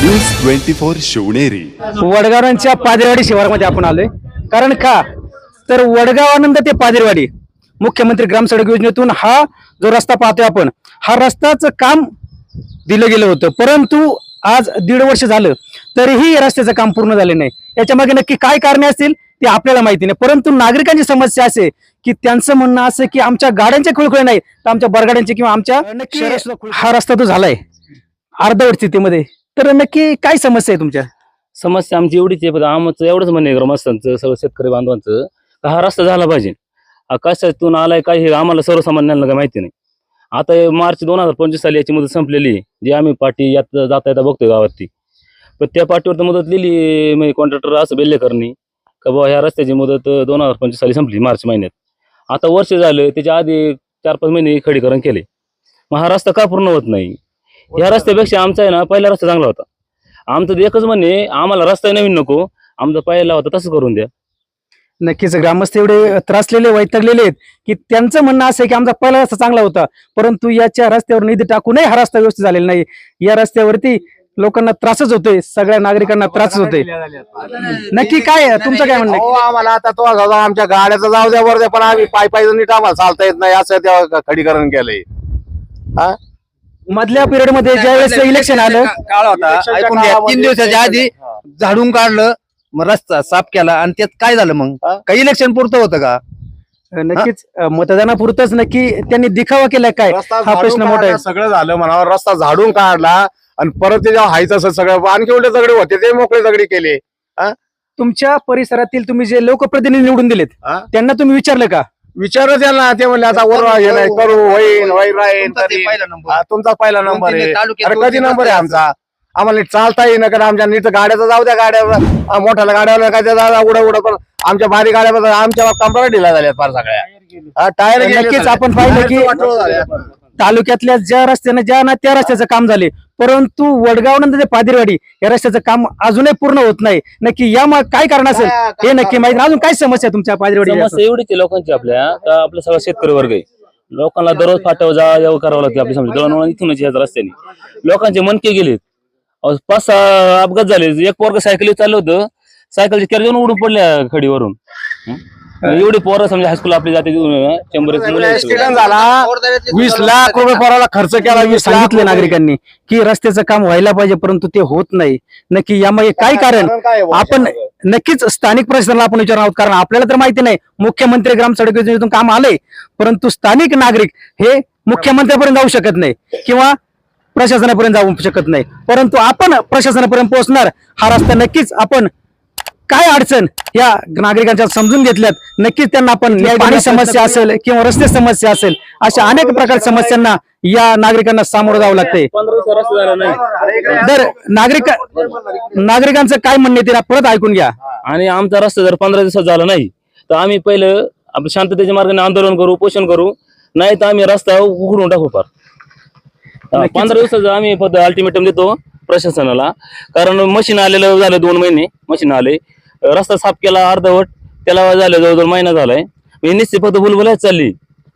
News 24 Shivneri. वडगावांच्या पादेवाडी शिवारामध्ये आपण आलोय. कारण का तर वडगावानंद ते पादेवाडी मुख्यमंत्री ग्राम सडक योजनेतून हा जो रस्ता पाहतोय आपण, हा रस्त्याचं काम दिलं गेलं होतं, परंतु आज 1.5 वर्ष झालं तरीही या रस्त्याचं काम पूर्ण झाले नाही. याच्या मागे नक्की काय कारणे असतील ते आपल्याला माहिती नाही, परंतु नागरिकांची समस्या असे की त्यांचं म्हणणं असं की आमच्या गाड्यांच्या खुळखुळे नाही तर आमच्या बरगाड्यांचे किंवा आमच्या हा रस्ता तो झालाय अर्धवट स्थितीमध्ये. तर नक्की काय समस्या आहे तुमच्या? समस्या आमची एवढीच आहे, पण आमचं एवढंच म्हणणं आहे ग्रामस्थांचं, सगळं शेतकरी बांधवांचं, का हा रस्ता झाला पाहिजे. कशातून आलाय काय हे आम्हाला सर्वसामान्यांना काय माहिती नाही. आता मार्च 2025 साली याची मुदत संपलेली आहे, जी आम्ही पाठी यात जाता येता बघतोय गावावरती. पण त्या पाठीवर मुदत लिहिली म्हणजे कॉन्ट्रॅक्टर असं बेल्लेकरनी का बाबा ह्या रस्त्याची मुदत 2025 साली संपली मार्च महिन्यात. आता वर्ष झालं, त्याच्या आधी 4-5 महिने खडीकरण केले. मग हा रस्ता का पूर्ण होत नाही? ह्या रस्त्यापेक्षा आमचा आहे ना पहिला रस्ता चांगला होता. आमचं एकच म्हणणे, आम्हाला रस्ता नवीन नको, आमचा पहिला होता तसं करून द्या. नक्कीच ग्रामस्थ एवढे त्रासलेले वैतागलेले आहेत की त्यांचं म्हणणं असं आहे की आमचा पहिला रस्ता चांगला होता, परंतु याच्या रस्त्यावर निधी टाकूनही हा रस्ता व्यवस्थित झालेला नाही. या रस्त्यावरती लोकांना त्रासच होतोय, सगळ्या नागरिकांना त्रासच होतोय. नक्की काय तुमचं काय म्हणणं आहे? आम्हाला आता तो आमच्या गाड्याचा जाऊ द्या वर द्या, पण आम्ही पायी नीट आम्हाला चालता येत नाही, असं त्या खडीकरण केलंय. मधल्या पिरियड मध्ये ज्यावेळेस इलेक्शन आलं, काळ होता, ऐकून घ्या, 3 दिवसाच्या आधी झाडून काढलं, मग रस्ता साफ केला, आणि त्यात काय झालं? मग काही इलेक्शन पुरतं होतं का? नक्कीच मतदानापुरतच नक्की त्यांनी दिखावा केलाय काय? हा प्रश्न मोठा आहे. सगळं झालं म्हणावं, रस्ता झाडून काढला आणि परत ते जेव्हा हायचं असं सगळं आणखी उलटे दगडी होते ते मोकळे दगडी केले. तुमच्या परिसरातील तुम्ही जे लोकप्रतिनिधी निवडून दिलेत त्यांना तुम्ही विचारलं का? विचारलं त्यांना, ते म्हणले आता वर हे नाही करू, होईल राहील. पहिला नंबर. तुमचा पहिला नंबर आहे. तालुक्यात अरे कधी नंबर आहे आमचा? आम्हाला नीट चालता येईना, कारण आमच्या नीट गाड्याचा जाऊ द्या, गाड्या मोठ्या गाड्यावर काय उडं पण आमच्या भारी गाड्या आमच्या कंपन्या ढिला झाल्या फार सगळ्या. टायर नक्कीच आपण पाहिलं की तालुक्यातल्या ज्या रस्त्याने ज्या ना त्या रस्त्याचं काम झाले, परंतु वडगाव नंतर ते पादिरवाडी या रस्त्याचं काम अजूनही पूर्ण होत नाही. नक्की या काय कारण असेल हे नक्की माहिती. अजून काय समस्या तुमच्या पादिरवाडी? समस्या एवढीच आहे लोकांची आपल्या सगळा शेतकरी वर्ग आहे. लोकांना दररोज फाट्यावर जावं करावं लागते. आपली समजा दळणवळण इथूनच याच रस्त्याने लोकांचे मनके गेलेत. 5-6 अपघात झाले. एक पोरग सायकल चाललं होतं, सायकलची केर जाऊन उडून पडल्या खडीवरून. एवढी पोरं समजा हायस्कूल आपली जाते 100 मुलं. ऍक्सिडेंट झाला, 20 लाख रुपये पोराला खर्च केला. 20 सांगितले नागरिकांनी की रस्त्याचं काम व्हायला पाहिजे, परंतु ते होत नाही. नक्की यामागे काय कारण? आपण नक्कीच स्थानिक प्रशासनाला आपण विचारणार आहोत, कारण आपल्याला तर माहिती नाही. मुख्यमंत्री ग्राम सडक योजनेतून काम आलंय, परंतु स्थानिक नागरिक हे मुख्यमंत्र्यापर्यंत जाऊ शकत नाही किंवा प्रशासनापर्यंत जाऊ शकत नाही, परंतु आपण प्रशासनापर्यंत पोहोचणार. हा रस्ता नक्कीच आपण काय अडचण या नागरिकांच्या समजून घेतल्यात, नक्कीच त्यांना आपण पाणी समस्या असेल किंवा रस्ते समस्या असेल, अशा अनेक प्रकारच्या समस्यांना या नागरिकांना सामोरं जावं लागतंय. 15 दिवस रस्ता झाला नाही. तर नागरिकांचं काय म्हणणे ते परत ऐकून घ्या. आणि आमचा रस्ता जर 15 दिवसात झाला नाही तर आम्ही पहिलं आपल्या शांततेच्या मार्गाने आंदोलन करू, उपोषण करू, नाही तर आम्ही रस्ता उघडून टाकू. फार 15 दिवसाचं आम्ही फक्त अल्टिमेटम देतो प्रशासनाला. कारण मशीन आलेलं झालं 2 महिने मशीन आले, रस्ता साफ केला अर्धवट, त्याला झालं जवळजवळ महिना झालाय. निश्चित फक्त बुलबुलाच चालली,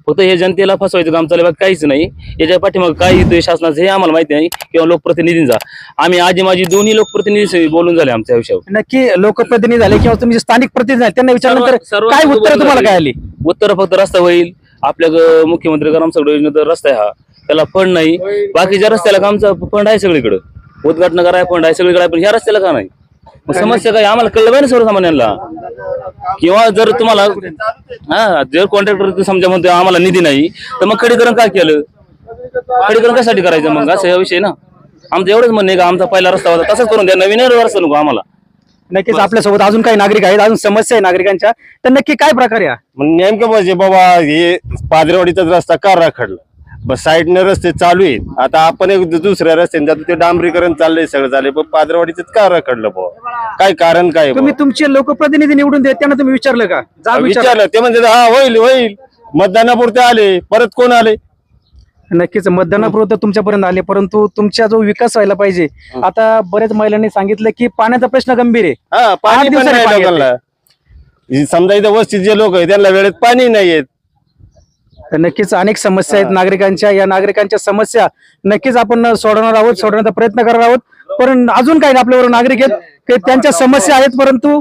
फक्त हे जनतेला फसवायचं काम चाललं, काहीच नाही. याच्या पाठीमाग काय येतोय शासनाचं हे आम्हाला माहिती नाही, किंवा लोकप्रतिनिधींचा. आम्ही आजी माझी दोन्ही लोकप्रतिनिधी बोलून झाले आमच्या विषयावर. नक्की लोकप्रतिनिधी झाले किंवा तुम्ही स्थानिक प्रतिनिधी झाले, त्यांना विचारल्यानंतर काय उत्तर तुम्हाला काय आली? उत्तर फक्त रस्ता होईल, आपल्या मुख्यमंत्री ग्राम सडक योजनेचा रस्ता आहे हा, त्याला फंड नाही. बाकीच्या रस्त्याला कामचा फंड आहे सगळीकडे, उद्घाटन करायला फंड आहे सगळीकडे, पण ह्या रस्त्याला का नाही? समस्या काय आम्हाला कळलं पाहिजे सर्वसामान्यांना. किंवा जर तुम्हाला जर कॉन्ट्रॅक्टर समजा म्हणतो आम्हाला निधी नाही, तर मग खडीकरण काय केलं? खडीकरण कशासाठी करायचं मग? असं विषय ना. आमचं एवढंच म्हणणं आहे का आमचा पहिला रस्ता होता तसंच करून द्या, नवीन रस्ता नको आम्हाला. नक्कीच आपल्यासोबत अजून काही नागरिक आहेत, अजून समस्या आहे नागरिकांच्या, तर नक्की काय प्रकार या? नेमकं म्हणजे बाबा हे पादरवाडीचा रस्ता का राखडला? बस साईडने रस्ते चालू आहेत. आता आपण एक दुसऱ्या रस्त्याने जातो, ते डांबरीकरण चाललंय, सगळं झालंय, पण पादरवाडीच का रखडलं बाबा? काय कारण काय? तुम्ही तुमचे लोकप्रतिनिधी निवडून देत त्यांना तुम्ही विचारलं का? विचारलं, ते म्हणजे हा होईल मतदानापुरते आले, परत कोण आले? नक्कीच मतदानापुरतं तुमच्यापर्यंत आले, परंतु तुमचा जो विकास व्हायला पाहिजे. आता बऱ्याच महिलांनी सांगितलं की पाण्याचा प्रश्न गंभीर आहे. हा, पाणी पण नाही लोकांना. समजा इथं वस्तीत जे लोक आहेत त्यांना वेळेत पाणी नाही येत. नक्कीच अनेक समस्या आहेत नागरिकांच्या. या नागरिकांच्या समस्या नक्कीच आपण सोडवणार आहोत, सोडवण्याचा प्रयत्न करणार आहोत. पण अजून काही आपल्यावर नागरिक आहेत की त्यांच्या समस्या आहेत, परंतु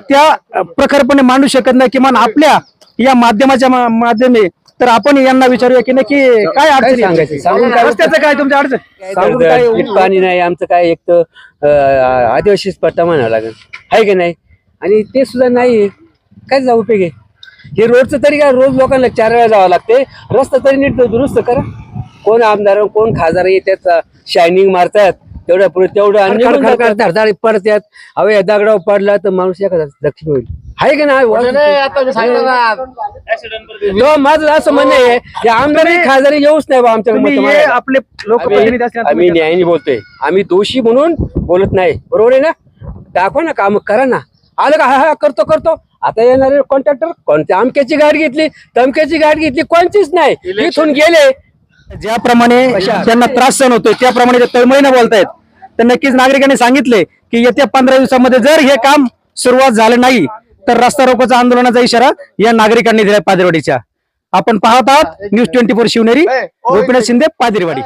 त्या प्रखरपणे मांडू शकत नाही. किमान आपल्या या माध्यमाच्या माध्यमे तर आपण यांना विचारूया की नक्की काय अडचण सांगायचं? सांगून काय रस्त्याचं काय तुमच्या अडचण? सांगून काय पाणी नाही आमचं काय, एक तर आदिवासी पट्टा म्हणावं लागेल आहे की नाही, आणि ते सुद्धा नाही. काय जाऊ उपयोग आहे? हे रोडचं तरी काय, रोज लोकांना 4 वेळा जावं लागते, रस्ता तरी नीट दुरुस्त करा. कोण आमदार कोण खासदार येतात, शायनिंग मारतात तेवढ्या पुढे तेवढं आणि धडधड पडतात. अहो या दगडावर पडला तर माणूस एखादा जखमी होईल, आहे की नाही? माझं असं म्हणणं आहे, हे आमदार खासदारी येऊच नाही बा तुम्ही हे आमच्या. आपले लोकप्रतिनिधी असल्यानं आम्ही तुम्ही न्यायाने बोलतोय, आम्ही दोषी म्हणून बोलत नाही. बरोबर आहे ना? दाखवा ना, काम करा ना. आलं का? हा करतो करतो. आता येणारे कॉन्ट्रॅक्टर कोणत्या अमक्याची गाडी घेतली, तमक्याची गाडी घेतली, कोणतीच नाही. इथून गेले ज्याप्रमाणे त्यांना त्रास सहन होतोय त्याप्रमाणे ते तळमळीने बोलतायत. तर नक्कीच नागरिकांनी सांगितले की येत्या 15 दिवसामध्ये जर हे काम सुरुवात झालं नाही तर रस्ता रोकोचा आंदोलनाचा इशारा या नागरिकांनी दिलाय पादिरवाडीच्या. आपण पाहत आहात न्यूज 24 शिवनेरी. गोपीनाथ शिंदे, पादिरवाडी.